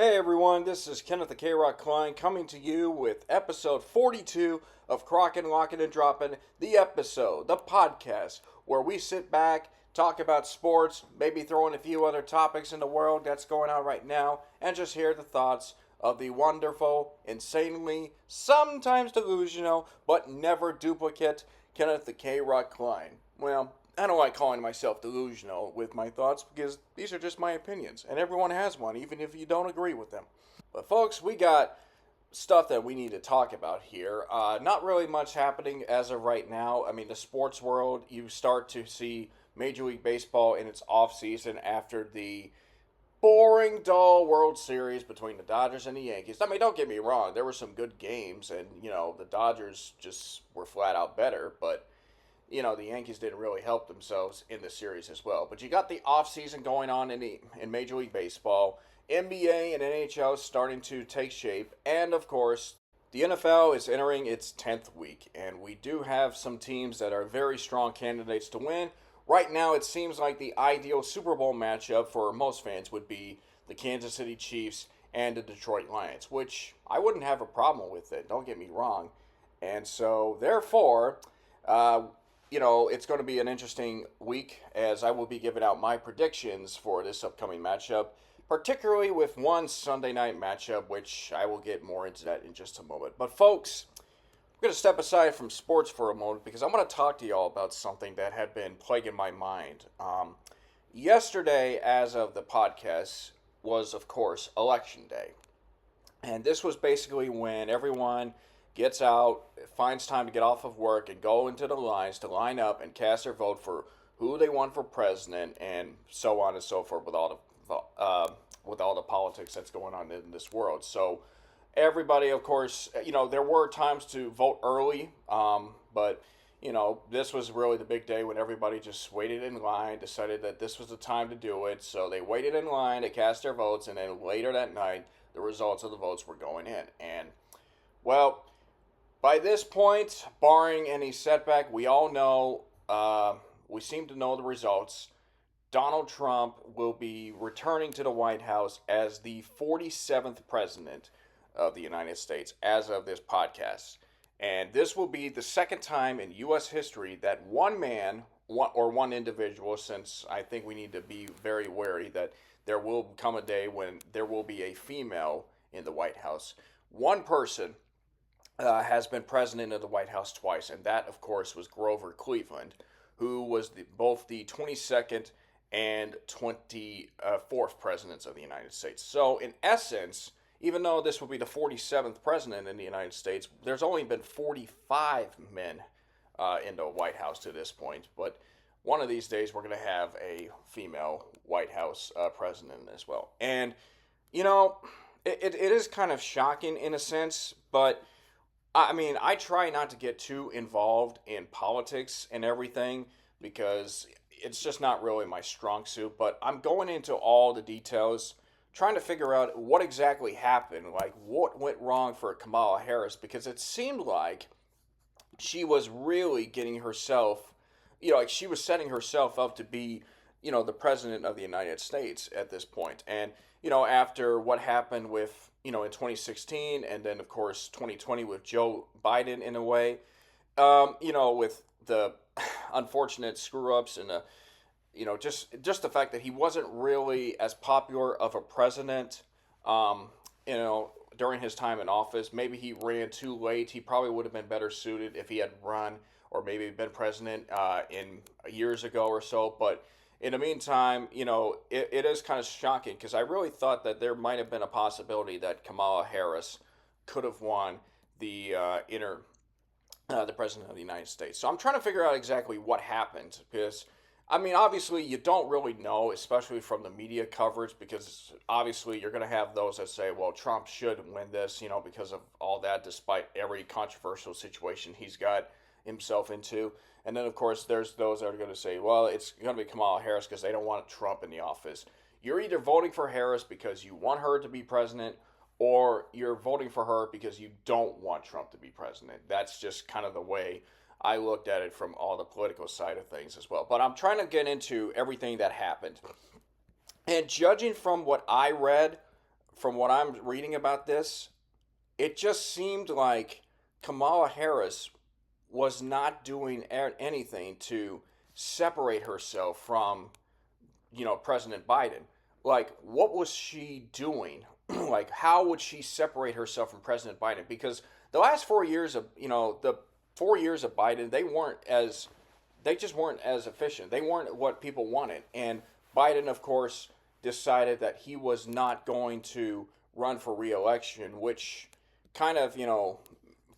Hey everyone, this is Kenneth the K-Rock Klein coming to you with episode 42 of Krocking, Locking, and Dropping, the podcast, where we sit back, talk about sports, maybe throw in a few other topics in the world that's going on right now, and just hear the thoughts of the wonderful, insanely, sometimes delusional, but never duplicate Kenneth the K-Rock Klein. Well, I don't like calling myself delusional with my thoughts because these are just my opinions, and everyone has one, even if you don't agree with them. But folks, we got stuff that we need to talk about here. Not really much happening as of right now. I mean, the sports world, you start to see Major League Baseball in its off season after the boring, dull World Series between the Dodgers and the Yankees. I mean, don't get me wrong, there were some good games, and the Dodgers just were flat out better, but the Yankees didn't really help themselves in the series as well. But you got the offseason going on in Major League Baseball. NBA and NHL starting to take shape. And, of course, the NFL is entering its 10th week. And we do have some teams that are very strong candidates to win. Right now, it seems like the ideal Super Bowl matchup for most fans would be the Kansas City Chiefs and the Detroit Lions, which I wouldn't have a problem with it. Don't get me wrong. And so, therefore, it's going to be an interesting week as I will be giving out my predictions for this upcoming matchup, particularly with one Sunday night matchup, which I will get more into that in just a moment. But folks, I'm going to step aside from sports for a moment because I'm going to talk to y'all about something that had been plaguing my mind. Yesterday, as of the podcast, was, of course, Election Day. And this was basically when everyone gets out, finds time to get off of work and go into the lines to line up and cast their vote for who they want for president and so on and so forth with all the politics that's going on in this world. So everybody, of course, there were times to vote early, but this was really the big day when everybody just waited in line, decided that this was the time to do it. So they waited in line to cast their votes, and then later that night, the results of the votes were going in. And, well, by this point, barring any setback, we all know, we seem to know the results. Donald Trump will be returning to the White House as the 47th president of the United States as of this podcast. And this will be the second time in U.S. history that one individual, since I think we need to be very wary that there will come a day when there will be a female in the White House. One person has been president of the White House twice, and that, of course, was Grover Cleveland, who was both the 22nd and 24th presidents of the United States. So, in essence, even though this will be the 47th president in the United States, there's only been 45 men in the White House to this point. But one of these days, we're going to have a female White House president as well. And, it is kind of shocking in a sense, but I mean, I try not to get too involved in politics and everything because it's just not really my strong suit. But I'm going into all the details, trying to figure out what exactly happened, like what went wrong for Kamala Harris, because it seemed like she was really getting herself, like she was setting herself up to be, the president of the United States at this point. And, after what happened with, in 2016, and then, of course, 2020 with Joe Biden in a way, with the unfortunate screw-ups and, just the fact that he wasn't really as popular of a president, during his time in office. Maybe he ran too late. He probably would have been better suited if he had run or maybe been president in years ago or so, but in the meantime, it is kind of shocking because I really thought that there might have been a possibility that Kamala Harris could have won the the president of the United States. So I'm trying to figure out exactly what happened because, I mean, obviously you don't really know, especially from the media coverage, because obviously you're going to have those that say, well, Trump should win this, because of all that, despite every controversial situation he's got himself into. And then, of course, there's those that are going to say, well, it's going to be Kamala Harris because they don't want Trump in the office. You're either voting for Harris because you want her to be president, or you're voting for her because you don't want Trump to be president. That's just kind of the way I looked at it from all the political side of things as well. But I'm trying to get into everything that happened. And judging from what I read from what I'm reading about this, it just seemed like Kamala Harris was not doing anything to separate herself from, President Biden. Like, what was she doing? Like, how would she separate herself from President Biden? Because the last 4 years of, the 4 years of Biden, they just weren't as efficient. They weren't what people wanted. And Biden, of course, decided that he was not going to run for reelection, which kind of,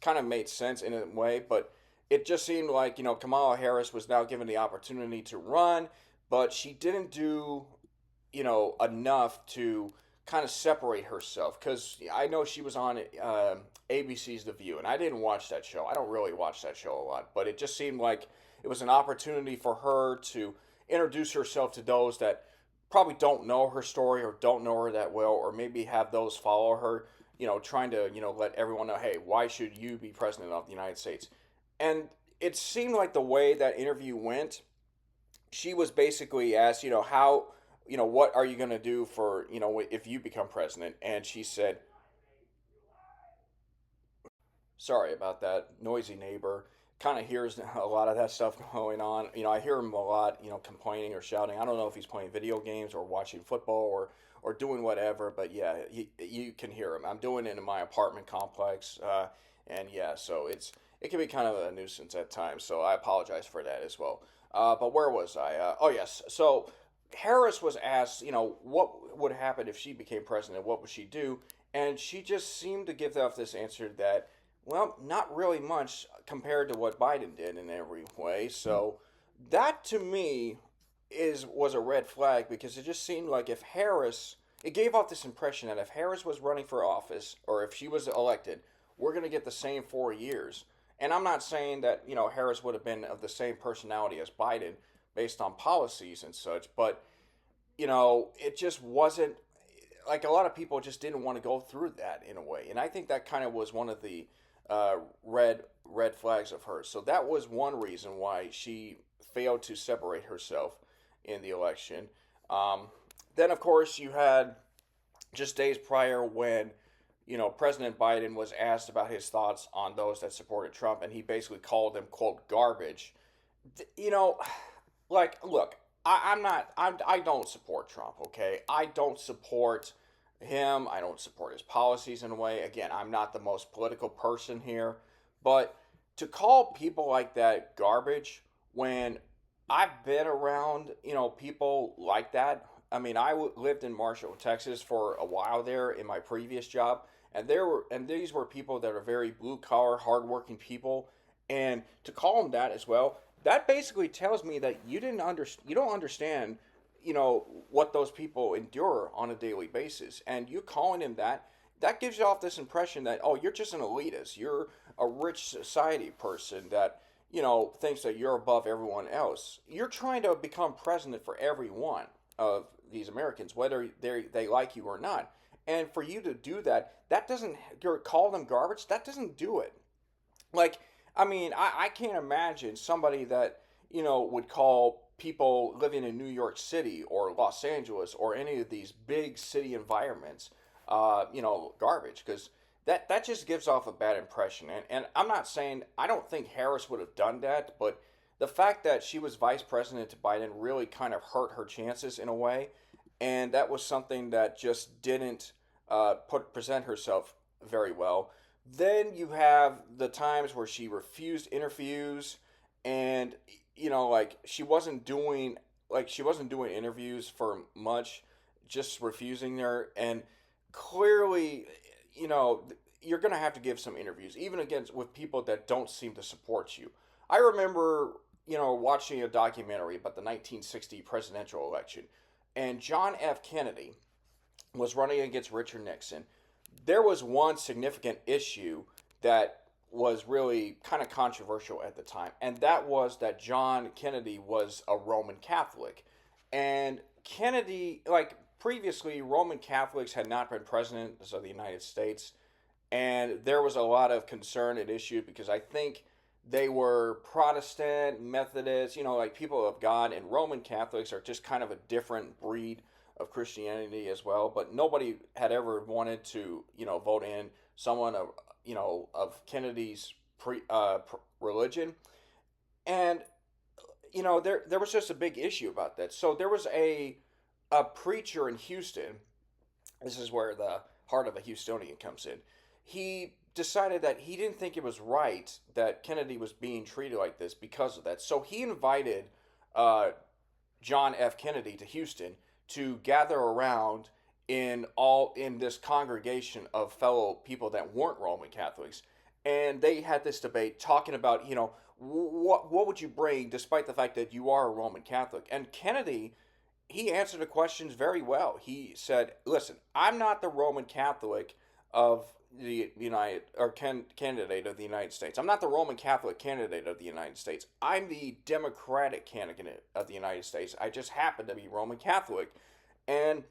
kind of made sense in a way, but it just seemed like, Kamala Harris was now given the opportunity to run, but she didn't do, enough to kind of separate herself. Because I know she was on ABC's The View, and I didn't watch that show. I don't really watch that show a lot, but it just seemed like it was an opportunity for her to introduce herself to those that probably don't know her story or don't know her that well, or maybe have those follow her, trying to, let everyone know, hey, why should you be president of the United States? And it seemed like the way that interview went, she was basically asked, how, what are you going to do for, if you become president? And she said, sorry about that, noisy neighbor. Kind of hears a lot of that stuff going on. I hear him a lot, complaining or shouting. I don't know if he's playing video games or watching football or doing whatever, but yeah, you can hear him. I'm doing it in my apartment complex, and yeah, so it can be kind of a nuisance at times. So I apologize for that as well. But where was I? Oh yes, so Harris was asked, what would happen if she became president? What would she do? And she just seemed to give off this answer that, well, not really much compared to what Biden did in every way. So that to me was a red flag, because it just seemed like if Harris, it gave off this impression that if Harris was running for office, or if she was elected, we're going to get the same 4 years. And I'm not saying that, Harris would have been of the same personality as Biden based on policies and such, but, it just wasn't, like, a lot of people just didn't want to go through that in a way. And I think that kind of was one of the red flags of hers. So that was one reason why she failed to separate herself in the election. Then, of course, you had just days prior when, President Biden was asked about his thoughts on those that supported Trump, and he basically called them, quote, garbage. You know, like, look, I don't support Trump, okay? I don't support him. I don't support his policies in a way. Again, I'm not the most political person here, but to call people like that garbage when I've been around, people like that. I mean, lived in Marshall, Texas for a while there in my previous job, and these were people that are very blue collar, hardworking people, and to call them that as well, that basically tells me that you don't understand, what those people endure on a daily basis, and you calling him that gives you off this impression that, oh, you're just an elitist, you're a rich society person that thinks that you're above everyone else. You're trying to become president for everyone of these Americans, whether they like you or not. And for you to do that, that doesn't, call them garbage, that doesn't do it. Like, I mean, I can't imagine somebody that, would call people living in New York City or Los Angeles or any of these big city environments, garbage, because that just gives off a bad impression. And I'm not saying, I don't think Harris would have done that, but the fact that she was vice president to Biden really kind of hurt her chances in a way. And that was something that just didn't present herself very well. Then you have the times where she refused interviews, and like she wasn't doing interviews for much, just refusing her. And clearly, you're gonna have to give some interviews, even against with people that don't seem to support you. I remember, watching a documentary about the 1960 presidential election, and John F. Kennedy was running against Richard Nixon. There was one significant issue that was really kind of controversial at the time, and that was that John Kennedy was a Roman Catholic. And Kennedy, like previously, Roman Catholics had not been presidents of the United States, and there was a lot of concern at issue because I think they were Protestant, Methodist, like people of God, and Roman Catholics are just kind of a different breed of Christianity as well, but nobody had ever wanted to, vote in someone of, of Kennedy's religion. And there was just a big issue about that. So there was a preacher in Houston. This is where the heart of a Houstonian comes in. He decided that he didn't think it was right that Kennedy was being treated like this because of that. So he invited uh, John F. Kennedy to Houston to gather around in this congregation of fellow people that weren't Roman Catholics, and they had this debate talking about what would you bring despite the fact that you are a Roman Catholic. And Kennedy, he answered the questions very well. He said, "Listen, I'm not the Roman Catholic of the United candidate of the United States. I'm not the Roman Catholic candidate of the United States. I'm the Democratic candidate of the United States. I just happen to be Roman Catholic." And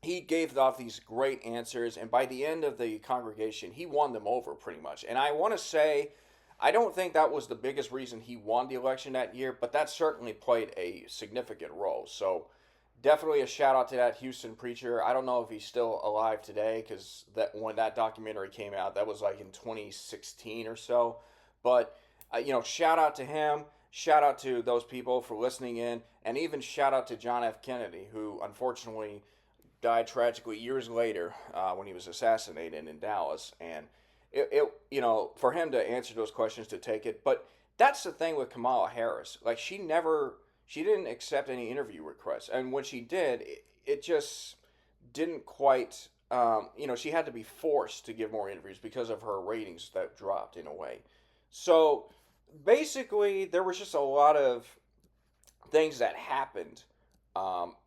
he gave off these great answers, and by the end of the congregation, he won them over pretty much. And I want to say, I don't think that was the biggest reason he won the election that year, but that certainly played a significant role. So definitely a shout out to that Houston preacher. I don't know if he's still alive today, because that when that documentary came out, that was like in 2016 or so. But shout out to him. Shout out to those people for listening in, and even shout out to John F. Kennedy, who unfortunately died tragically years later when he was assassinated in Dallas. And for him to answer those questions, to take it. But that's the thing with Kamala Harris. Like, she didn't accept any interview requests, and when she did, it just didn't quite. She had to be forced to give more interviews because of her ratings that dropped in a way. So basically, there was just a lot of things that happened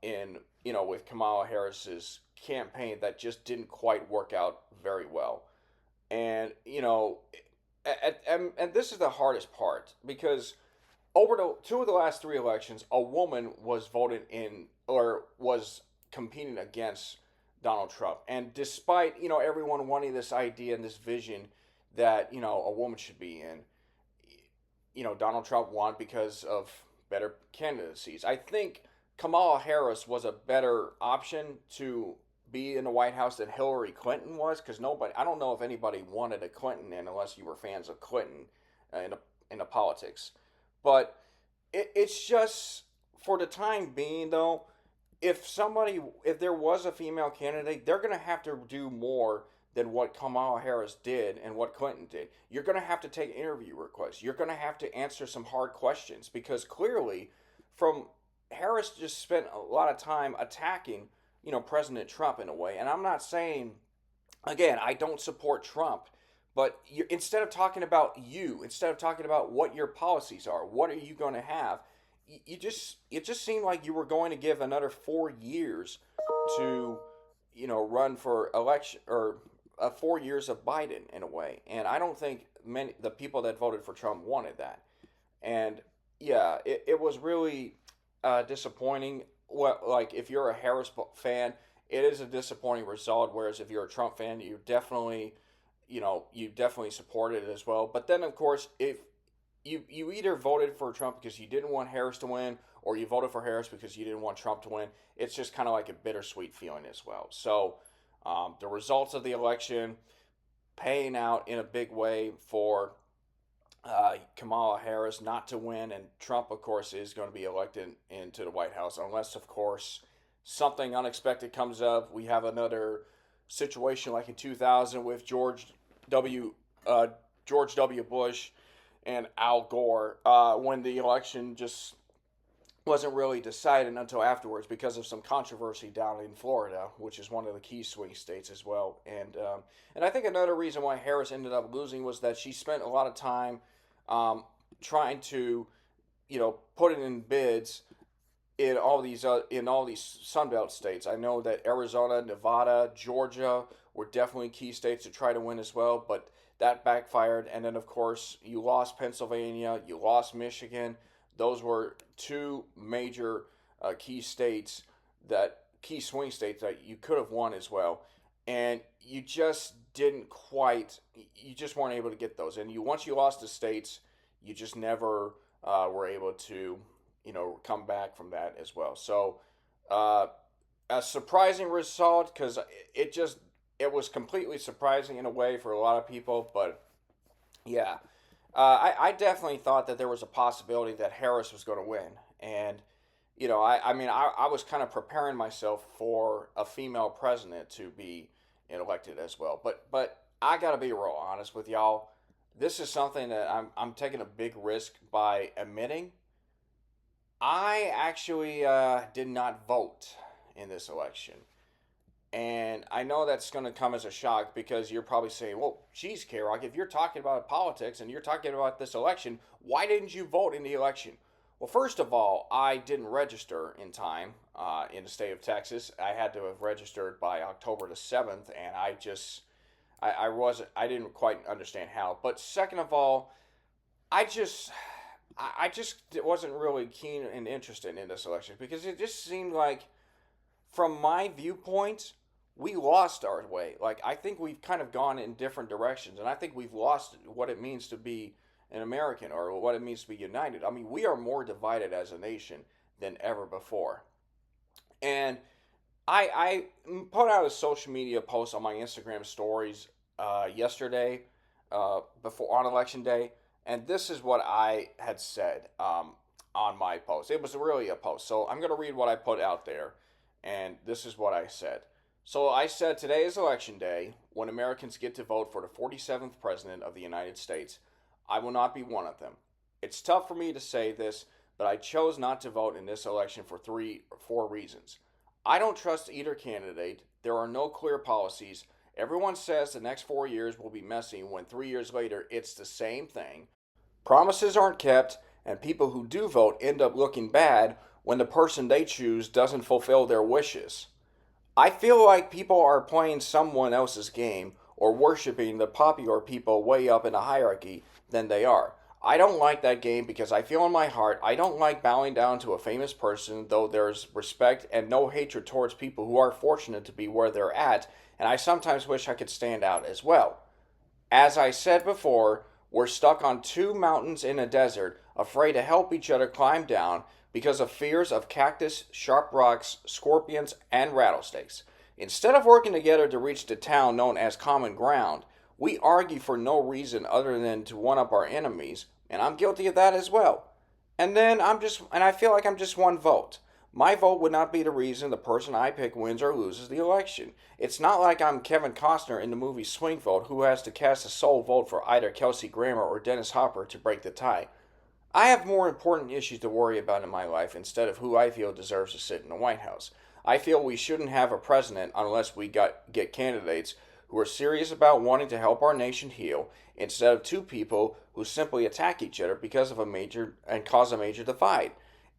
in with Kamala Harris's campaign that just didn't quite work out very well. And and this is the hardest part, because over the two of the last three elections, a woman was voted in or was competing against Donald Trump. And despite everyone wanting this idea and this vision that a woman should be in, Donald Trump won because of better candidacies. I think Kamala Harris was a better option to be in the White House than Hillary Clinton was, because I don't know if anybody wanted a Clinton in unless you were fans of Clinton in the politics. But it's just, for the time being though, if there was a female candidate, they're going to have to do more than what Kamala Harris did and what Clinton did. You're going to have to take interview requests. You're going to have to answer some hard questions, because clearly, Harris just spent a lot of time attacking, President Trump in a way. And I'm not saying, again, I don't support Trump, but instead of talking about what your policies are, what are you going to have, it just seemed like you were going to give another 4 years to, run for election, or 4 years of Biden in a way. And I don't think the people that voted for Trump wanted that. And yeah, it was really disappointing. Like, if you're a Harris fan, it is a disappointing result. Whereas if you're a Trump fan, you definitely support it as well. But then, of course, if you either voted for Trump because you didn't want Harris to win, or you voted for Harris because you didn't want Trump to win, it's just kind of like a bittersweet feeling as well. So the results of the election paying out in a big way for Kamala Harris not to win, and Trump, of course, is going to be elected into the White House, unless, of course, something unexpected comes up. We have another situation like in 2000 with George W. Bush and Al Gore, when the election just wasn't really decided until afterwards because of some controversy down in Florida, which is one of the key swing states as well. And I think another reason why Harris ended up losing was that she spent a lot of time trying to, put it in bids in all these Sunbelt states. I know that Arizona, Nevada, Georgia were definitely key states to try to win as well, but that backfired. And then, of course, you lost Pennsylvania, you lost Michigan. Those were two major key swing states that you could have won as well. And you just weren't able to get those. And once you lost the states, you just never were able to, come back from that as well. So a surprising result because it just it was completely surprising in a way for a lot of people. But yeah, I definitely thought that there was a possibility that Harris was going to win, and I mean, I was kind of preparing myself for a female president to be elected as well. But I got to be real honest with y'all. This is something that I'm taking a big risk by admitting. I actually did not vote in this election. And I know that's going to come as a shock because you're probably saying, well, geez, K-Rock, if you're talking about politics and you're talking about this election, why didn't you vote in the election? Well, first of all, I didn't register in time in the state of Texas. I had to have registered by October the 7th, and I didn't quite understand how. But second of all, I just, I just wasn't really keen and interested in this election because it just seemed like, from my viewpoint, we lost our way. Like, I think we've kind of gone in different directions, and I think we've lost what it means to be an American or what it means to be united. I mean, we are more divided as a nation than ever before. And I put out a social media post on my Instagram stories yesterday before on election day, and this is what I had said on my post. It was really a post, so I'm going to read what I put out there, and this is what I said. So I said today is election day when Americans get to vote for the 47th president of the United States. I will not be one of them. It's tough for me to say this, but I chose not to vote in this election for 4 reasons. I don't trust either candidate. There are no clear policies. Everyone says the next 4 years will be messy when 3 years later it's the same thing. Promises aren't kept, and people who do vote end up looking bad when the person they choose doesn't fulfill their wishes. I feel like people are playing someone else's game or worshiping the popular people way up in the hierarchy than they are. I don't like that game because I feel in my heart I don't like bowing down to a famous person, though there's respect and no hatred towards people who are fortunate to be where they're at, and I sometimes wish I could stand out as well. As I said before, we're stuck on 2 mountains in a desert, afraid to help each other climb down because of fears of cactus, sharp rocks, scorpions, and rattlesnakes. Instead of working together to reach the town known as common ground, we argue for no reason other than to one up our enemies, and I'm guilty of that as well. And I feel like I'm just one vote. My vote would not be the reason the person I pick wins or loses the election. It's not like I'm Kevin Costner in the movie Swing Vote who has to cast a sole vote for either Kelsey Grammer or Dennis Hopper to break the tie. I have more important issues to worry about in my life instead of who I feel deserves to sit in the White House. I feel we shouldn't have a president unless we get candidates who are serious about wanting to help our nation heal instead of 2 people who simply attack each other because of a major and cause a major divide.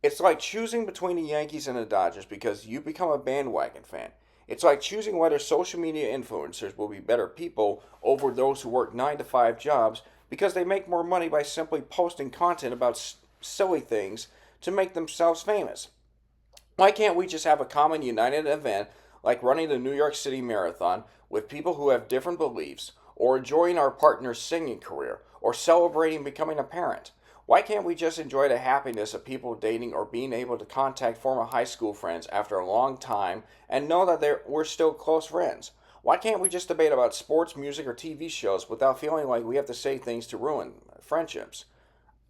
It's like choosing between the Yankees and the Dodgers because you become a bandwagon fan. It's like choosing whether social media influencers will be better people over those who work 9 to 5 jobs because they make more money by simply posting content about silly things to make themselves famous. Why can't we just have a common united event like running the New York City Marathon with people who have different beliefs, or enjoying our partner's singing career, or celebrating becoming a parent? Why can't we just enjoy the happiness of people dating or being able to contact former high school friends after a long time and know that we're still close friends? Why can't we just debate about sports, music, or TV shows without feeling like we have to say things to ruin friendships?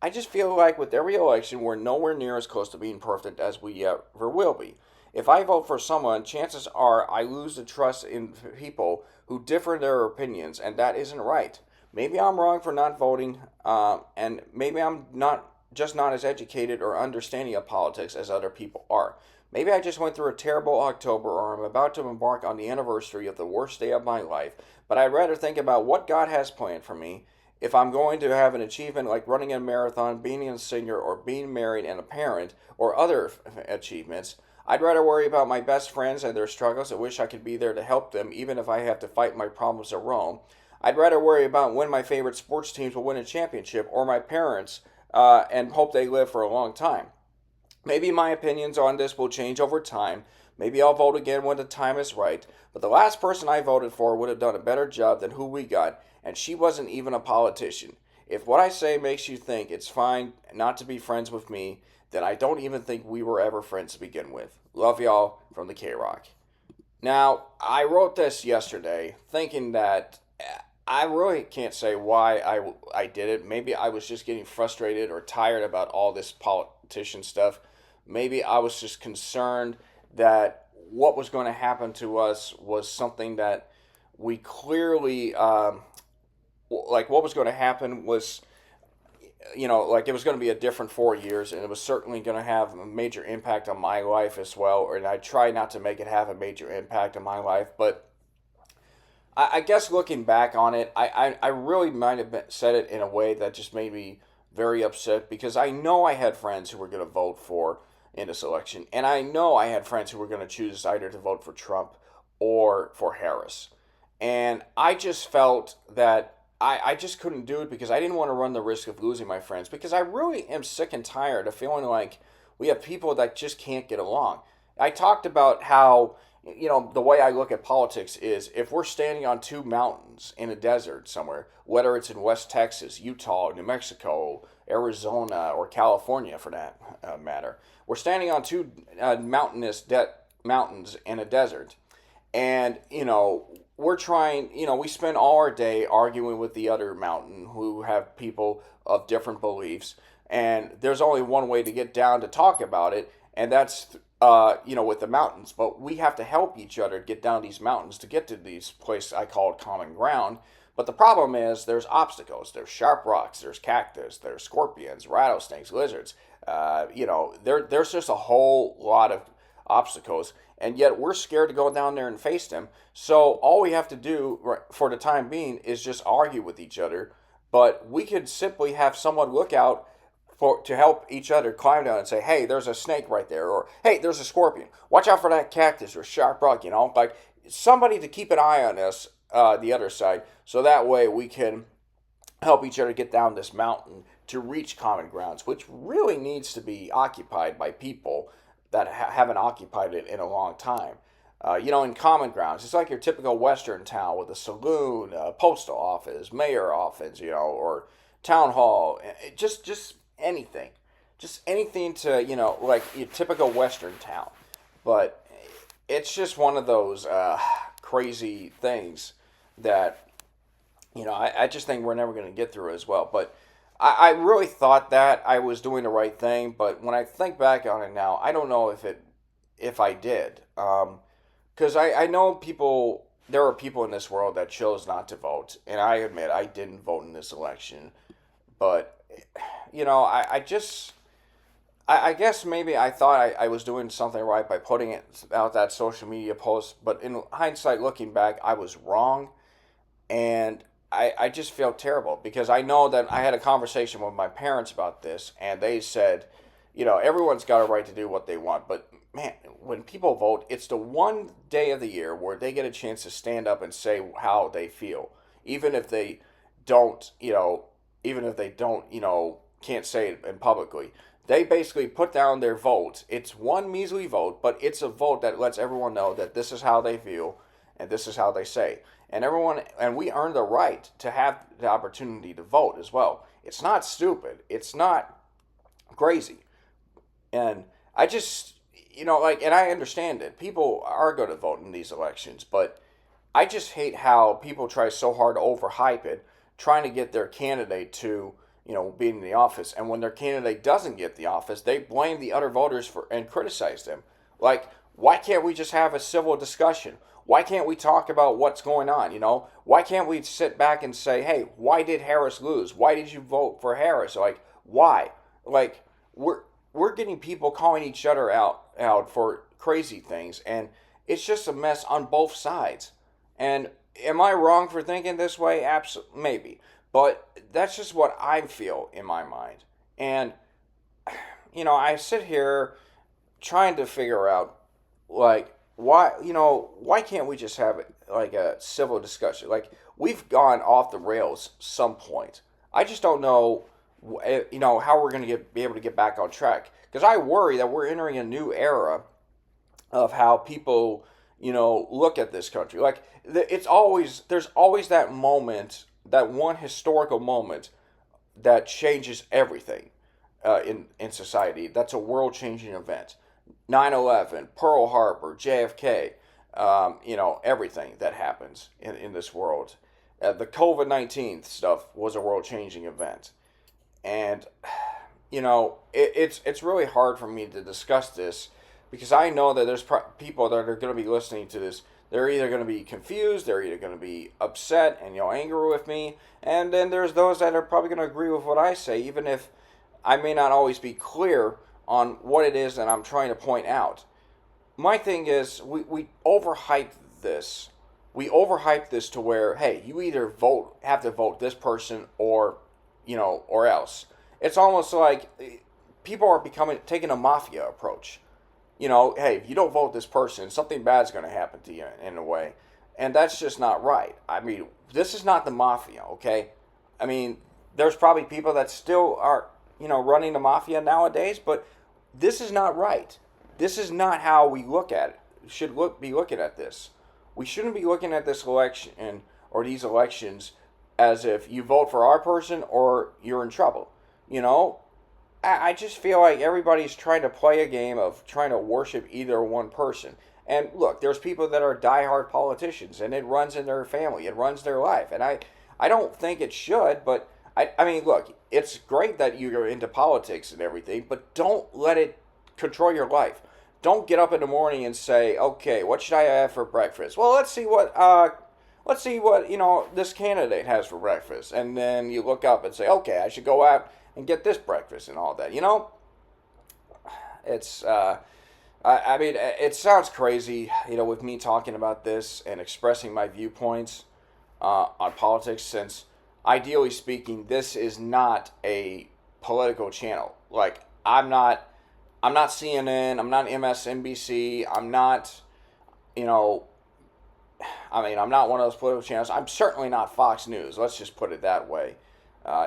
I just feel like with every election, we're nowhere near as close to being perfect as we ever will be. If I vote for someone, chances are I lose the trust in people who differ in their opinions, and that isn't right. Maybe I'm wrong for not voting, and maybe I'm not as educated or understanding of politics as other people are. Maybe I just went through a terrible October, or I'm about to embark on the anniversary of the worst day of my life, but I'd rather think about what God has planned for me. If I'm going to have an achievement like running a marathon, being a singer, or being married and a parent, or other achievements, I'd rather worry about my best friends and their struggles and wish I could be there to help them, even if I have to fight my problems alone. I'd rather worry about when my favorite sports teams will win a championship, or my parents, and hope they live for a long time. Maybe my opinions on this will change over time. Maybe I'll vote again when the time is right. But the last person I voted for would have done a better job than who we got, and she wasn't even a politician. If what I say makes you think it's fine not to be friends with me, then I don't even think we were ever friends to begin with. Love y'all from the K-Rock. Now, I wrote this yesterday thinking that I really can't say why I did it. Maybe I was just getting frustrated or tired about all this politician stuff. Maybe I was just concerned that what was going to happen to us was something that we clearly, like what was going to happen was, like it was going to be a different 4 years, and it was certainly going to have a major impact on my life as well. And I try not to make it have a major impact on my life, but I guess looking back on it, I really might have said it in a way that just made me very upset because I know I had friends who were going to vote for in this election, and I know I had friends who were going to choose either to vote for Trump or for Harris. And I just felt that I just couldn't do it because I didn't want to run the risk of losing my friends because I really am sick and tired of feeling like we have people that just can't get along. I talked about how, the way I look at politics is if we're standing on two mountains in a desert somewhere, whether it's in West Texas, Utah, New Mexico, Arizona, or California for that matter, we're standing on two mountains in a desert. And, we're trying, we spend all our day arguing with the other mountain who have people of different beliefs. And there's only one way to get down to talk about it, and that's, with the mountains. But we have to help each other get down these mountains to get to these places I call common ground. But the problem is there's obstacles. There's sharp rocks, there's cactus, there's scorpions, rattlesnakes, lizards. There's just a whole lot of obstacles, and yet we're scared to go down there and face them. So all we have to do for the time being is just argue with each other. But we could simply have someone look out to help each other climb down and say, hey, there's a snake right there, or hey, there's a scorpion. Watch out for that cactus or sharp rock, like somebody to keep an eye on us, the other side, so that way we can help each other get down this mountain to reach common grounds, which really needs to be occupied by people that haven't occupied it in a long time. In common grounds, it's like your typical Western town with a saloon, a postal office, mayor office, or town hall, just anything. Just anything to, like your typical Western town. But it's just one of those crazy things that, I just think we're never going to get through as well. But I really thought that I was doing the right thing, but when I think back on it now, I don't know if I did. Because I know there are people in this world that chose not to vote, and I admit I didn't vote in this election. But, I guess maybe I thought I was doing something right by putting it out that social media post, but in hindsight, looking back, I was wrong, and I just feel terrible because I know that I had a conversation with my parents about this, and they said, everyone's got a right to do what they want, but man, when people vote, it's the one day of the year where they get a chance to stand up and say how they feel, even if they don't, can't say it in publicly. They basically put down their vote. It's one measly vote, but it's a vote that lets everyone know that this is how they feel and this is how they say. And we earn the right to have the opportunity to vote as well. It's not stupid. It's not crazy. And I just, and I understand it. People are going to vote in these elections, but I just hate how people try so hard to overhype it, trying to get their candidate to, being in the office. And when their candidate doesn't get the office, they blame the other voters and criticize them. Like, why can't we just have a civil discussion? Why can't we talk about what's going on, Why can't we sit back and say, hey, why did Harris lose? Why did you vote for Harris? Like, why? Like, we're getting people calling each other out for crazy things, and it's just a mess on both sides. And am I wrong for thinking this way? Absolutely, maybe. But that's just what I feel in my mind. And, I sit here trying to figure out, like, why can't we just have like a civil discussion? Like, we've gone off the rails some point. I just don't know, how we're going to be able to get back on track. Because I worry that we're entering a new era of how people, look at this country. Like, there's always that moment, that one historical moment that changes everything. in society. That's a world changing event. 9/11, Pearl Harbor, JFK, everything that happens in this world. The COVID-19 stuff was a world changing event. And, it's really hard for me to discuss this because I know that there's people that are going to be listening to this. They're either going to be confused, they're either going to be upset and angry with me, and then there's those that are probably going to agree with what I say, even if I may not always be clear on what it is that I'm trying to point out. My thing is, we overhype this. We overhype this to where, hey, you either have to vote this person or else. It's almost like people are taking a mafia approach. Hey, if you don't vote this person, something bad's going to happen to you in a way. And that's just not right. I mean, this is not the mafia, okay? I mean, there's probably people that still are, running the mafia nowadays, but this is not right. This is not how we look at it. Be looking at this. We shouldn't be looking at this election or these elections as if you vote for our person or you're in trouble. I just feel like everybody's trying to play a game of trying to worship either one person. And look, there's people that are diehard politicians, and it runs in their family, it runs their life. And I don't think it should, but I mean, look, it's great that you're into politics and everything, but don't let it control your life. Don't get up in the morning and say, okay, what should I have for breakfast? Well, let's see what this candidate has for breakfast, and then you look up and say, okay, I should go out and get this breakfast and all that. It's I mean, it sounds crazy, with me talking about this and expressing my viewpoints on politics, since ideally speaking, this is not a political channel. Like, I'm not CNN, I'm not MSNBC, I'm not, I'm not one of those political channels. I'm certainly not Fox News. Let's just put it that way.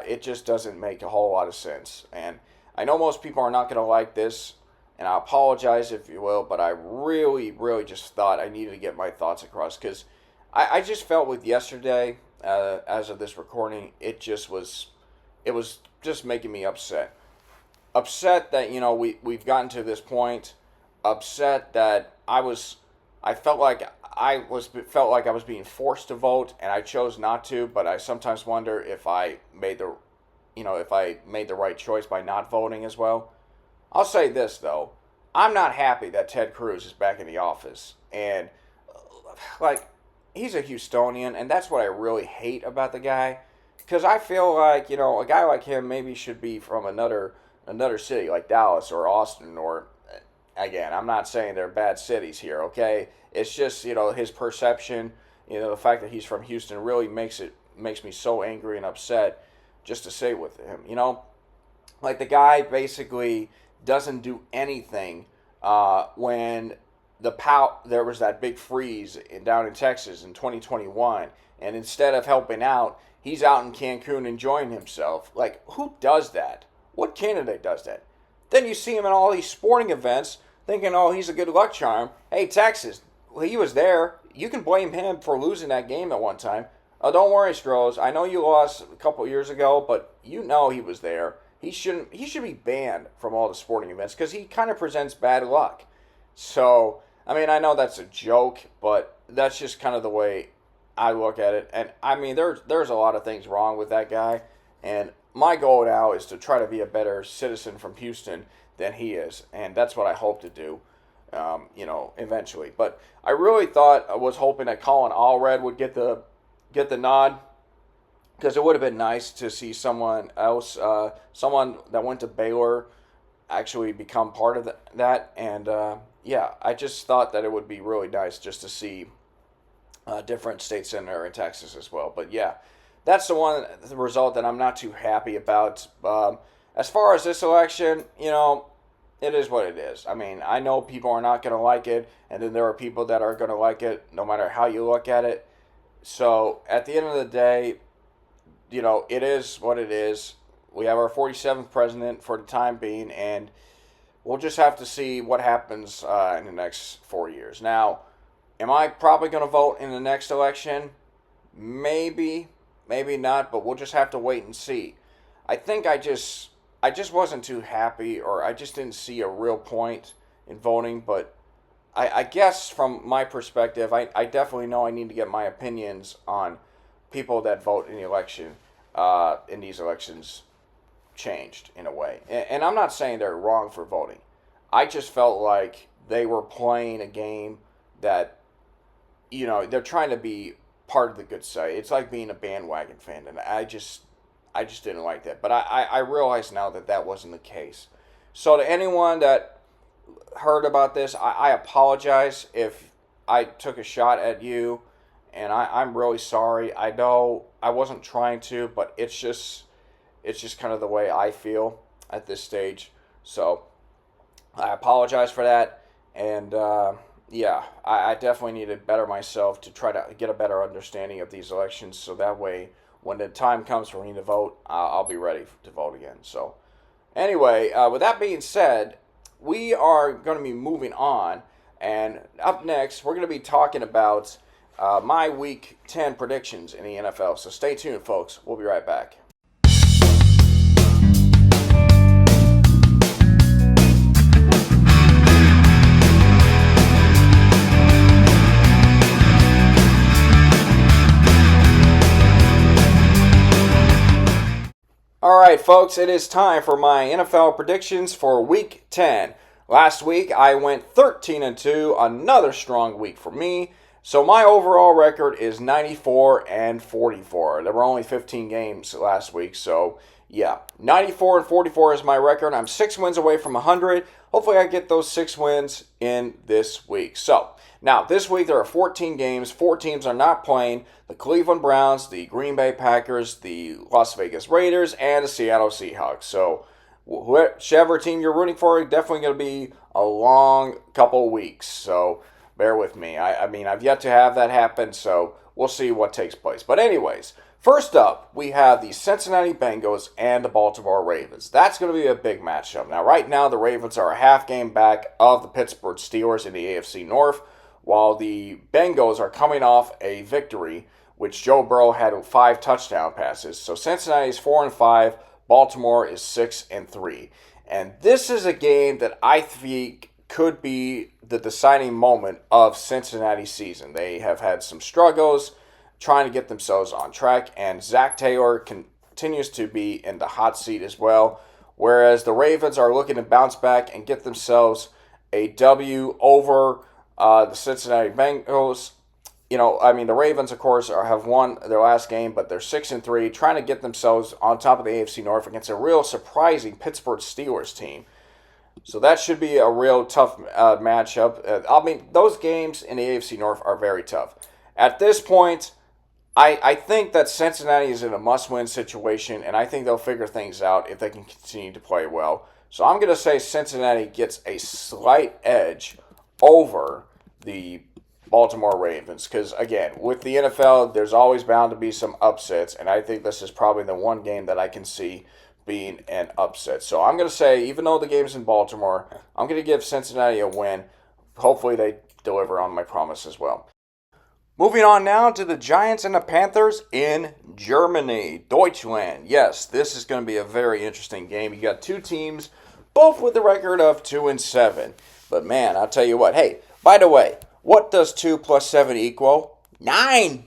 It just doesn't make a whole lot of sense. And I know most people are not going to like this, and I apologize if you will, but I really, really just thought I needed to get my thoughts across, because I just felt with yesterday, as of this recording, it was just making me upset. Upset that, we've gotten to this point. Upset that I felt like I was being forced to vote, and I chose not to. But I sometimes wonder if I made the right choice by not voting as well. I'll say this though, I'm not happy that Ted Cruz is back in the office, and like, he's a Houstonian, and that's what I really hate about the guy, because I feel like a guy like him maybe should be from another city like Dallas or Austin, or, again, I'm not saying they're bad cities here, okay? It's just, his perception, the fact that he's from Houston really makes me so angry and upset just to say with him, Like, the guy basically doesn't do anything when there was that big freeze down in Texas in 2021, and instead of helping out, he's out in Cancun enjoying himself. Like, who does that? What candidate does that? Then you see him in all these sporting events thinking, oh, he's a good luck charm. Hey, Texas, well, he was there. You can blame him for losing that game at one time. Oh, don't worry, Strohs. I know you lost a couple years ago, but he was there. He should be banned from all the sporting events because he kind of presents bad luck. So, I mean, I know that's a joke, but that's just kind of the way I look at it. And I mean, there's a lot of things wrong with that guy, and my goal now is to try to be a better citizen from Houston than he is, and that's what I hope to do, eventually. But I really was hoping that Colin Allred would get the nod, because it would have been nice to see someone else, someone that went to Baylor, actually become part of that. And I just thought that it would be really nice just to see different states in there in Texas as well. But yeah. That's the result that I'm not too happy about. As far as this election, it is what it is. I mean, I know people are not going to like it, and then there are people that are going to like it no matter how you look at it. So, at the end of the day, it is what it is. We have our 47th president for the time being, and we'll just have to see what happens in the next 4 years. Now, am I probably going to vote in the next election? Maybe. Maybe not, but we'll just have to wait and see. I think I just I just wasn't too happy, or I just didn't see a real point in voting. But I guess from my perspective, I definitely know I need to get my opinions on people that vote in the election, in these elections, changed in a way. And I'm not saying they're wrong for voting. I just felt like they were playing a game that, they're trying to be part of the good side. It's like being a bandwagon fan, and I just didn't like that. But I realize now that that wasn't the case. So to anyone that heard about this, I apologize if I took a shot at you, and I'm really sorry. I know I wasn't trying to, but it's just kind of the way I feel at this stage. So I apologize for that, and yeah, I definitely need to better myself to try to get a better understanding of these elections, so that way when the time comes for me to vote, I'll be ready to vote again. So anyway, with that being said, we are going to be moving on, and up next we're going to be talking about my Week 10 predictions in the NFL. So stay tuned, folks. We'll be right back. All right, folks, it is time for my NFL predictions for Week 10. Last week, I went 13-2, another strong week for me. So my overall record is 94-44. There were only 15 games last week, so yeah, 94-44 is my record. I'm 6 wins away from 100. Hopefully, I get those 6 wins in this week. So now, this week there are 14 games. 4 teams are not playing: the Cleveland Browns, the Green Bay Packers, the Las Vegas Raiders, and the Seattle Seahawks. So whichever team you're rooting for, definitely going to be a long couple weeks. So bear with me. I mean, I've yet to have that happen, so we'll see what takes place. But anyways, first up, we have the Cincinnati Bengals and the Baltimore Ravens. That's going to be a big matchup. Now, right now, the Ravens are a half game back of the Pittsburgh Steelers in the AFC North, while the Bengals are coming off a victory, which Joe Burrow had 5 touchdown passes. So Cincinnati is 4-5, Baltimore is 6-3. And this is a game that I think could be the deciding moment of Cincinnati's season. They have had some struggles trying to get themselves on track, and Zach Taylor continues to be in the hot seat as well, whereas the Ravens are looking to bounce back and get themselves a W over the Cincinnati Bengals. The Ravens, of course, have won their last game, but they're 6-3, trying to get themselves on top of the AFC North against a real surprising Pittsburgh Steelers team. So that should be a real tough matchup. Those games in the AFC North are very tough. At this point, I think that Cincinnati is in a must-win situation, and I think they'll figure things out if they can continue to play well. So I'm going to say Cincinnati gets a slight edge over the Baltimore Ravens, because, again, with the NFL, there's always bound to be some upsets, and I think this is probably the one game that I can see being an upset. So I'm going to say, even though the game's in Baltimore, I'm going to give Cincinnati a win. Hopefully they deliver on my promise as well. Moving on now to the Giants and the Panthers in Germany, Deutschland. Yes, this is going to be a very interesting game. You got 2 teams, both with a record of 2-7. But man, I'll tell you what. Hey, by the way, what does 2 plus 7 equal? 9!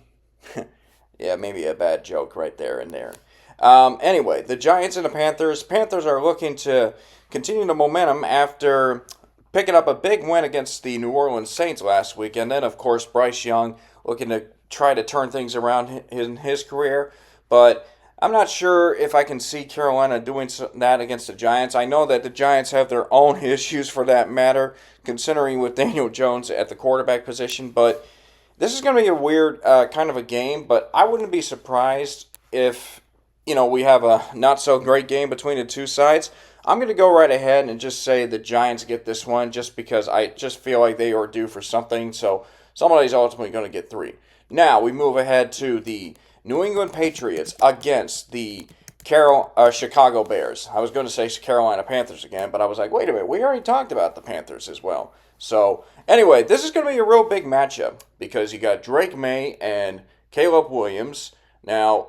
Yeah, maybe a bad joke right there and there. Anyway, the Giants and the Panthers. Panthers are looking to continue the momentum after picking up a big win against the New Orleans Saints last week. And then, of course, Bryce Young looking to try to turn things around in his career. But I'm not sure if I can see Carolina doing that against the Giants. I know that the Giants have their own issues for that matter, considering with Daniel Jones at the quarterback position. But this is going to be a weird kind of a game. But I wouldn't be surprised if we have a not-so-great game between the two sides. I'm going to go right ahead and just say the Giants get this one just because I just feel like they are due for something. So somebody's ultimately going to get 3. Now, we move ahead to the New England Patriots against the Chicago Bears. I was going to say Carolina Panthers again, but I was like, wait a minute, we already talked about the Panthers as well. So anyway, this is going to be a real big matchup because you got Drake May and Caleb Williams. Now,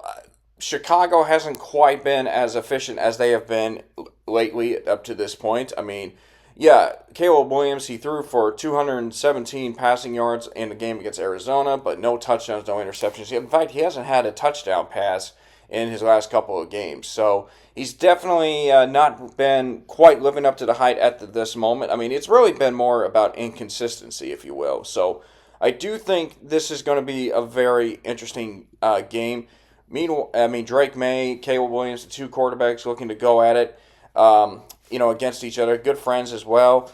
Chicago hasn't quite been as efficient as they have been lately up to this point. I mean, yeah, Caleb Williams, he threw for 217 passing yards in the game against Arizona, but no touchdowns, no interceptions. In fact, he hasn't had a touchdown pass in his last couple of games. So he's definitely not been quite living up to the height at this moment. I mean, it's really been more about inconsistency, if you will. So I do think this is going to be a very interesting game. Meanwhile, I mean, Drake May, Caleb Williams, the two quarterbacks looking to go at it, against each other. Good friends as well.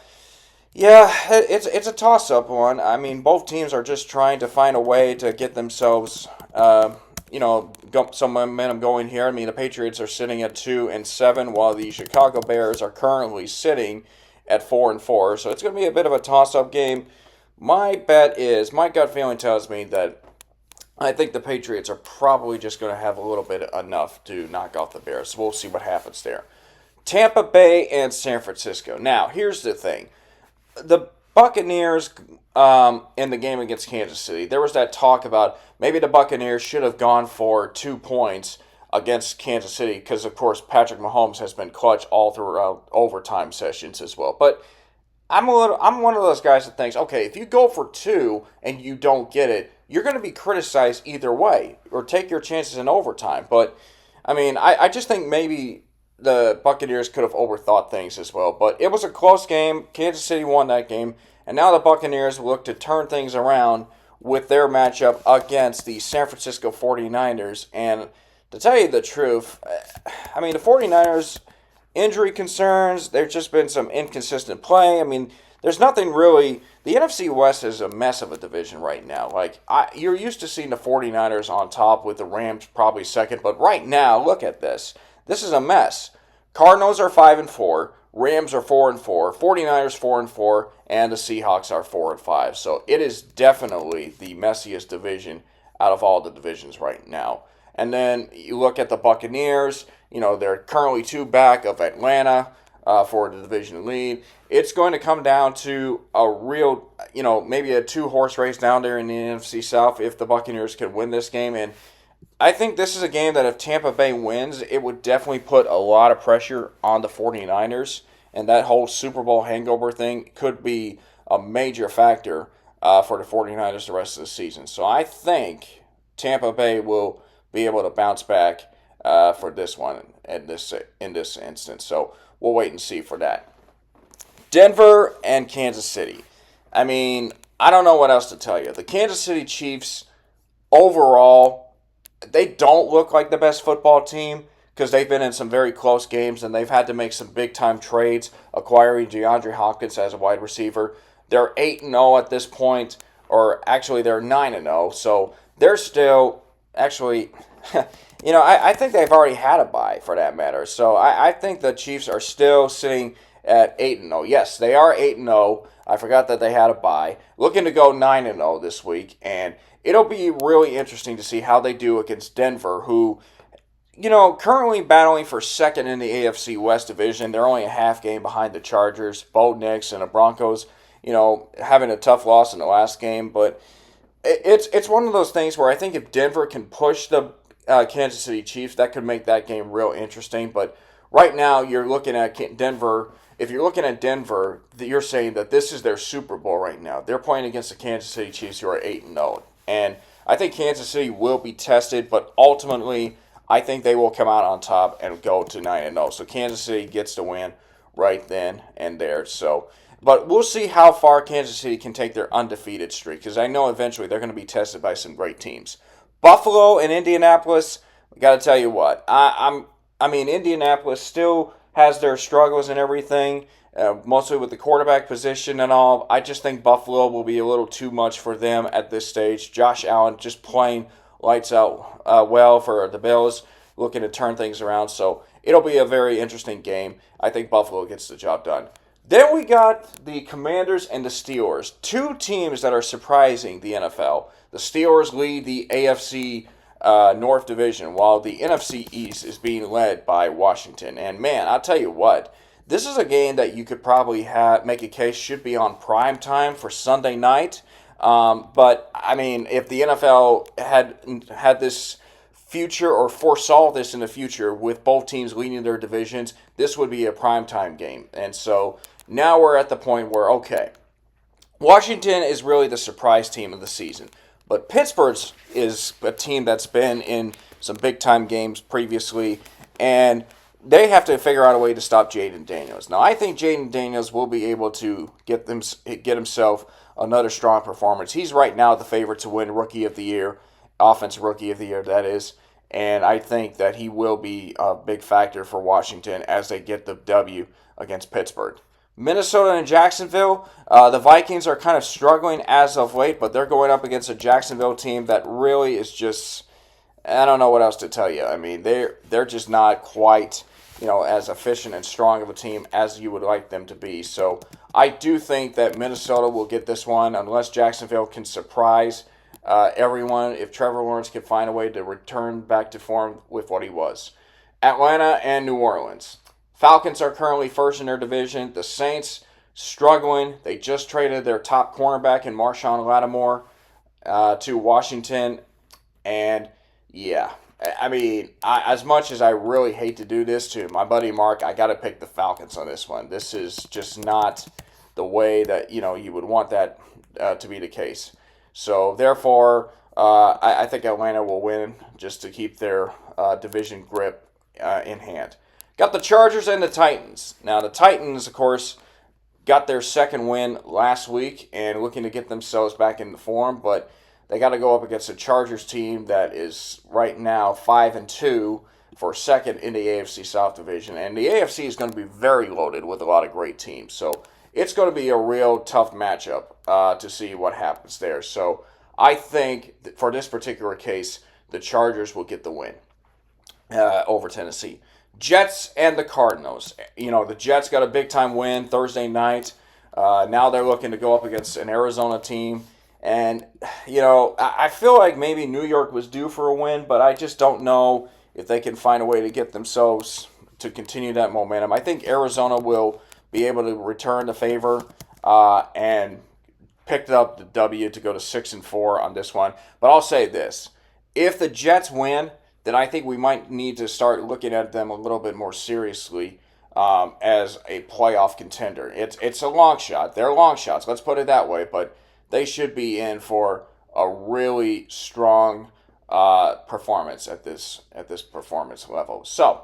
Yeah, it's a toss up one. I mean, both teams are just trying to find a way to get themselves, some momentum going here. I mean, the Patriots are sitting at 2-7, while the Chicago Bears are currently sitting at 4-4. So it's going to be a bit of a toss up game. My gut feeling tells me that I think the Patriots are probably just going to have a little bit enough to knock off the Bears. So we'll see what happens there. Tampa Bay and San Francisco. Now, here's the thing. The Buccaneers, in the game against Kansas City, there was that talk about maybe the Buccaneers should have gone for 2 points against Kansas City because, of course, Patrick Mahomes has been clutch all throughout overtime sessions as well. But I'm one of those guys that thinks, okay, if you go for 2 and you don't get it, you're going to be criticized either way, or take your chances in overtime. But I mean, I just think maybe the Buccaneers could have overthought things as well. But it was a close game. Kansas City won that game, and now the Buccaneers look to turn things around with their matchup against the San Francisco 49ers. And to tell you the truth, I mean, the 49ers, injury concerns, there's just been some inconsistent play. I mean, there's nothing really. The NFC West is a mess of a division right now. You're used to seeing the 49ers on top with the Rams probably second, but right now, look at this. This is a mess. Cardinals are 5-4, Rams are 4-4, 49ers 4-4, and the Seahawks are 4-5. So it is definitely the messiest division out of all the divisions right now. And then you look at the Buccaneers. They're currently 2 back of Atlanta for the division lead. It's going to come down to a real, maybe a 2-horse race down there in the NFC South if the Buccaneers can win this game. And I think this is a game that if Tampa Bay wins, it would definitely put a lot of pressure on the 49ers. And that whole Super Bowl hangover thing could be a major factor for the 49ers the rest of the season. So I think Tampa Bay will be able to bounce back for this one in this instance. So we'll wait and see for that. Denver and Kansas City. I mean, I don't know what else to tell you. The Kansas City Chiefs, overall, they don't look like the best football team because they've been in some very close games and they've had to make some big-time trades, acquiring DeAndre Hopkins as a wide receiver. They're 8-0 at this point, or actually they're 9-0, so they're still actually... I think they've already had a bye for that matter. So I think the Chiefs are still sitting at 8-0. Yes, they are 8-0. I forgot that they had a bye. Looking to go 9-0 this week, and it'll be really interesting to see how they do against Denver, who, currently battling for second in the AFC West division. They're only a half game behind the Chargers, Bo Nix, and the Broncos, having a tough loss in the last game. But it's one of those things where I think if Denver can push the Kansas City Chiefs, that could make that game real interesting. But right now, you're looking at Denver. If you're looking at Denver, you're saying that this is their Super Bowl right now. They're playing against the Kansas City Chiefs, who are 8-0. And I think Kansas City will be tested, but ultimately, I think they will come out on top and go to 9-0. So Kansas City gets the win right then and there. But we'll see how far Kansas City can take their undefeated streak, because I know eventually they're going to be tested by some great teams. Buffalo and Indianapolis, I got to tell you what, I mean, Indianapolis still has their struggles and everything, mostly with the quarterback position and all. I just think Buffalo will be a little too much for them at this stage. Josh Allen just playing lights out well for the Bills, looking to turn things around. So it'll be a very interesting game. I think Buffalo gets the job done. Then we got the Commanders and the Steelers, 2 teams that are surprising the NFL. The Steelers lead the AFC North Division, while the NFC East is being led by Washington. And man, I'll tell you what, this is a game that you could probably make a case should be on prime time for Sunday night. But I mean, if the NFL had this future or foresaw this in the future with both teams leading their divisions, this would be a primetime game. And so now we're at the point where, okay, Washington is really the surprise team of the season. But Pittsburgh is a team that's been in some big-time games previously, and they have to figure out a way to stop Jaden Daniels. Now, I think Jaden Daniels will be able to get himself another strong performance. He's right now the favorite to win Rookie of the Year, Offensive Rookie of the Year, that is. And I think that he will be a big factor for Washington as they get the W against Pittsburgh. Minnesota and Jacksonville, the Vikings are kind of struggling as of late, but they're going up against a Jacksonville team that really is just, I don't know what else to tell you. I mean, they're just not quite, as efficient and strong of a team as you would like them to be. So I do think that Minnesota will get this one unless Jacksonville can surprise everyone, if Trevor Lawrence can find a way to return back to form with what he was. Atlanta and New Orleans. Falcons are currently first in their division. The Saints struggling. They just traded their top cornerback in Marshawn Lattimore to Washington. And, yeah, I mean, as much as I really hate to do this to my buddy Mark, I got to pick the Falcons on this one. This is just not the way that, you would want that to be the case. So, therefore, I think Atlanta will win just to keep their division grip in hand. Got the Chargers and the Titans. Now, the Titans, of course, got their second win last week and looking to get themselves back into form, but they got to go up against a Chargers team that is right now 5-2 for second in the AFC South Division. And the AFC is going to be very loaded with a lot of great teams. So it's going to be a real tough matchup to see what happens there. So I think for this particular case, the Chargers will get the win over Tennessee. Jets and the Cardinals. The Jets got a big-time win Thursday night. Now they're looking to go up against an Arizona team. And, I feel like maybe New York was due for a win, but I just don't know if they can find a way to get themselves to continue that momentum. I think Arizona will be able to return the favor and picked up the W to go to 6-4 on this one. But I'll say this. If the Jets win, then I think we might need to start looking at them a little bit more seriously as a playoff contender. It's a long shot. They're long shots, let's put it that way, but they should be in for a really strong performance at this performance level. So,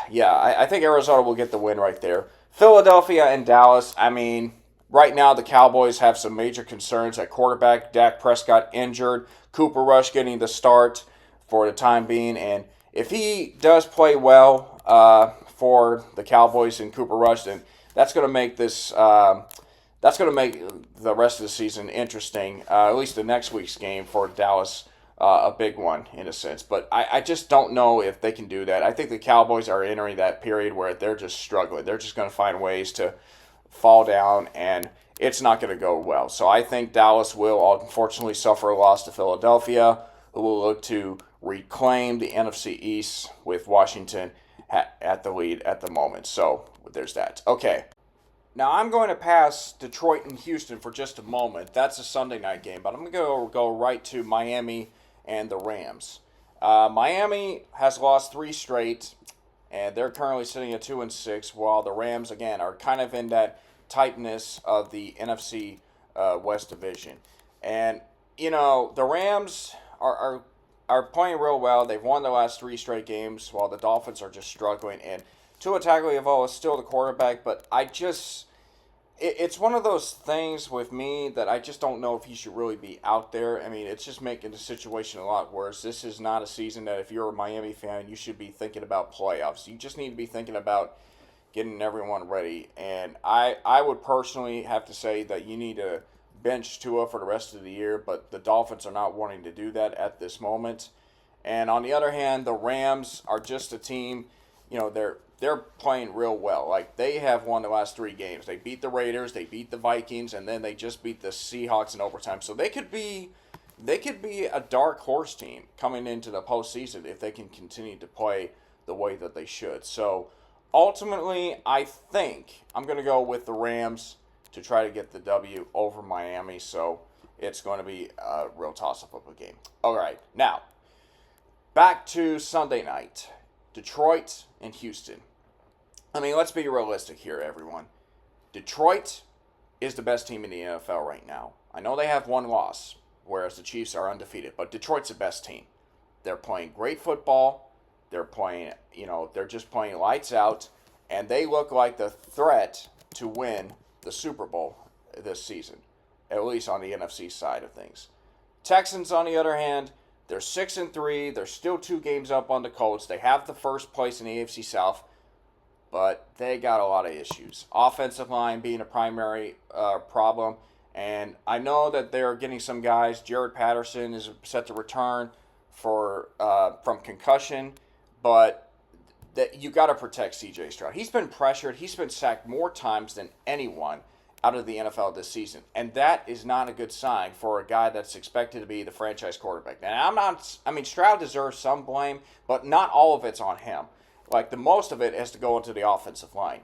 yeah, I think Arizona will get the win right there. Philadelphia and Dallas, I mean, right now the Cowboys have some major concerns at quarterback. Dak Prescott injured, Cooper Rush getting the start for the time being, and if he does play well for the Cowboys and Cooper Rush, then that's going to make this that's going to make the rest of the season interesting. At least the next week's game for Dallas, a big one in a sense. But I just don't know if they can do that. I think the Cowboys are entering that period where they're just struggling. They're just going to find ways to fall down, and it's not going to go well. So I think Dallas will unfortunately suffer a loss to Philadelphia, who will look to reclaim the NFC East with Washington at the lead at the moment. So there's that. Okay. Now I'm going to pass Detroit and Houston for just a moment. That's a Sunday night game, but I'm going to go right to Miami and the Rams. Miami has lost 3 straight, and they're currently sitting at 2-6, while the Rams, again, are kind of in that tightness of the NFC West Division. And, the Rams are playing real well. They've won the last 3 straight games, while the Dolphins are just struggling. And Tua Tagovailoa is still the quarterback, but it's one of those things with me that I just don't know if he should really be out there. I mean, it's just making the situation a lot worse. This is not a season that if you're a Miami fan, you should be thinking about playoffs. You just need to be thinking about getting everyone ready. And I would personally have to say that you need to bench Tua for the rest of the year, but the Dolphins are not wanting to do that at this moment. And on the other hand, the Rams are just a team, they're playing real well. Like, they have won the last 3 games. They beat the Raiders, they beat the Vikings, and then they just beat the Seahawks in overtime. So they could be a dark horse team coming into the postseason if they can continue to play the way that they should. So ultimately, I think I'm going to go with the Rams to try to get the W over Miami. So it's going to be a real toss-up of a game. All right, now, back to Sunday night. Detroit and Houston. I mean, let's be realistic here, everyone. Detroit is the best team in the NFL right now. I know they have one loss, whereas the Chiefs are undefeated, but Detroit's the best team. They're playing great football. They're playing, they're just playing lights out, and they look like the threat to win the Super Bowl this season, at least on the NFC side of things. Texans, on the other hand, they're 6-3. They're still 2 games up on the Colts. They have the first place in the AFC South, but they got a lot of issues. Offensive line being a primary problem, and I know that they're getting some guys. Jared Patterson is set to return from concussion, but that you got to protect C.J. Stroud. He's been pressured. He's been sacked more times than anyone out of the NFL this season, and that is not a good sign for a guy that's expected to be the franchise quarterback. And Stroud deserves some blame, but not all of it's on him. Like, the most of it has to go into the offensive line.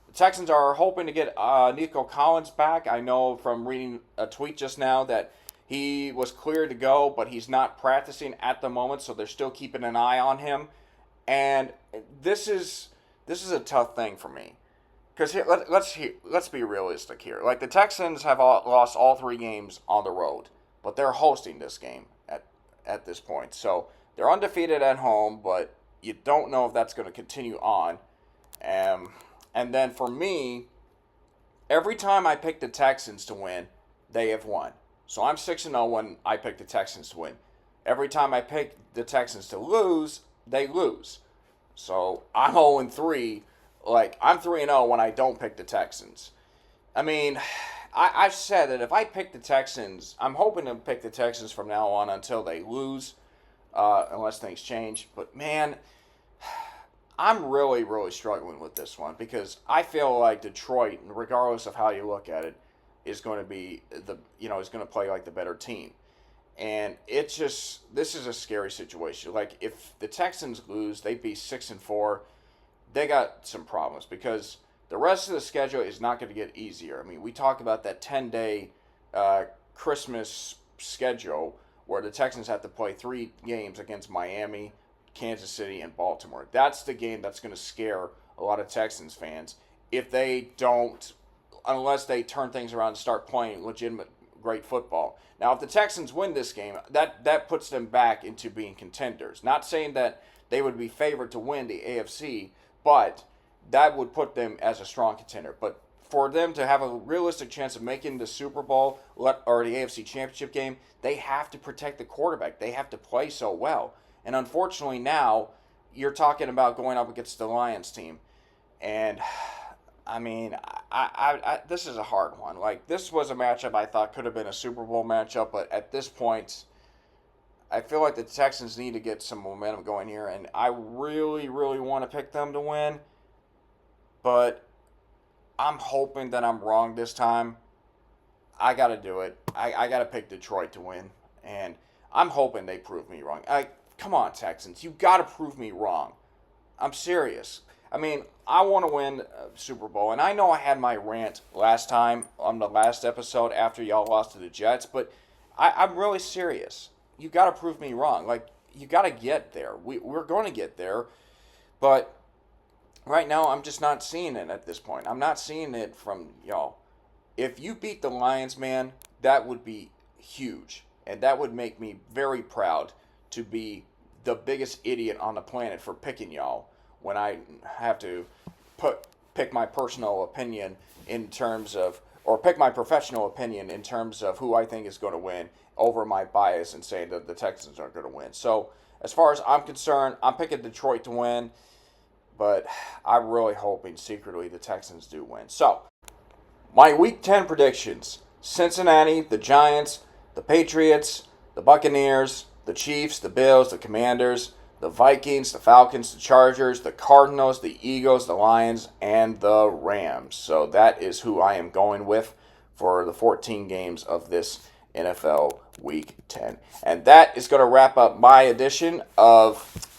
The Texans are hoping to get Nico Collins back. I know from reading a tweet just now that he was cleared to go, but he's not practicing at the moment, so they're still keeping an eye on him. And this is a tough thing for me. Because let's be realistic here. Like, the Texans have lost all 3 games on the road, but they're hosting this game at this point. So they're undefeated at home, but you don't know if that's going to continue on. And then for me, every time I pick the Texans to win, they have won. So I'm 6-0 when I pick the Texans to win. Every time I pick the Texans to lose, they lose. So I'm 0-3. Like, I'm 3-0 when I don't pick the Texans. I mean, I've said that if I pick the Texans, I'm hoping to pick the Texans from now on until they lose, unless things change. But, man, I'm really, really struggling with this one because I feel like Detroit, regardless of how you look at it, is going to be is going to play like the better team. And this is a scary situation. Like, if the Texans lose, they'd be 6-4. They got some problems because the rest of the schedule is not going to get easier. I mean, we talk about that 10-day Christmas schedule where the Texans have to play 3 games against Miami, Kansas City, and Baltimore. That's the game that's going to scare a lot of Texans fans if they don't, unless they turn things around and start playing legitimate great football. Now, if the Texans win this game, that puts them back into being contenders. Not saying that they would be favored to win the AFC, but that would put them as a strong contender. But for them to have a realistic chance of making the Super Bowl or the AFC Championship game, they have to protect the quarterback. They have to play so well. And unfortunately now, you're talking about going up against the Lions team. And, I mean, this is a hard one. Like, this was a matchup I thought could have been a Super Bowl matchup, but at this point, I feel like the Texans need to get some momentum going here, and I really, really want to pick them to win, but I'm hoping that I'm wrong this time. I got to do it. I got to pick Detroit to win, and I'm hoping they prove me wrong. Come on, Texans. You got to prove me wrong. I'm serious. I mean, I want to win Super Bowl, and I know I had my rant last time on the last episode after y'all lost to the Jets, but I'm really serious. You got to prove me wrong. Like, you got to get there. We're going to get there, but right now I'm just not seeing it at this point. I'm not seeing it from y'all. If you beat the Lions, man, that would be huge, and that would make me very proud to be the biggest idiot on the planet for picking y'all when I have to pick my personal opinion in terms of, or pick my professional opinion in terms of who I think is going to win over my bias and saying that the Texans aren't going to win. So as far as I'm concerned, I'm picking Detroit to win, but I'm really hoping secretly the Texans do win. So my Week 10 predictions: Cincinnati, the Giants, the Patriots, the Buccaneers, the Chiefs, the Bills, the Commanders, the Vikings, the Falcons, the Chargers, the Cardinals, the Eagles, the Lions, and the Rams. So that is who I am going with for the 14 games of this NFL Week 10. And that is going to wrap up my edition of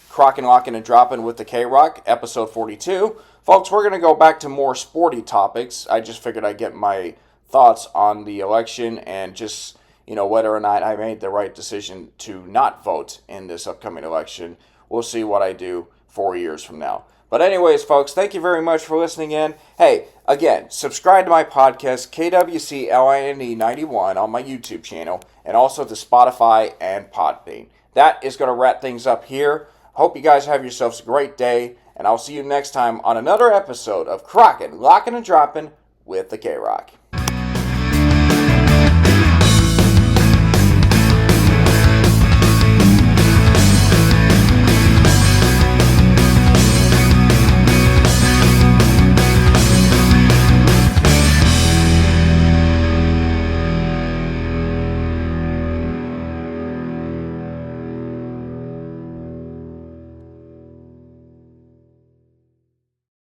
Krocking, Locking, and Dropping with the K-Rock, episode 42. Folks, we're going to go back to more sporty topics. I just figured I'd get my thoughts on the election and just, whether or not I made the right decision to not vote in this upcoming election. We'll see what I do 4 years from now. But anyways, folks, thank you very much for listening in. Hey, again, subscribe to my podcast, KWCLINE 91, on my YouTube channel, and also to Spotify and Podbean. That is going to wrap things up here. Hope you guys have yourselves a great day, and I'll see you next time on another episode of Krocking, Locking and Dropping with the K-Rock.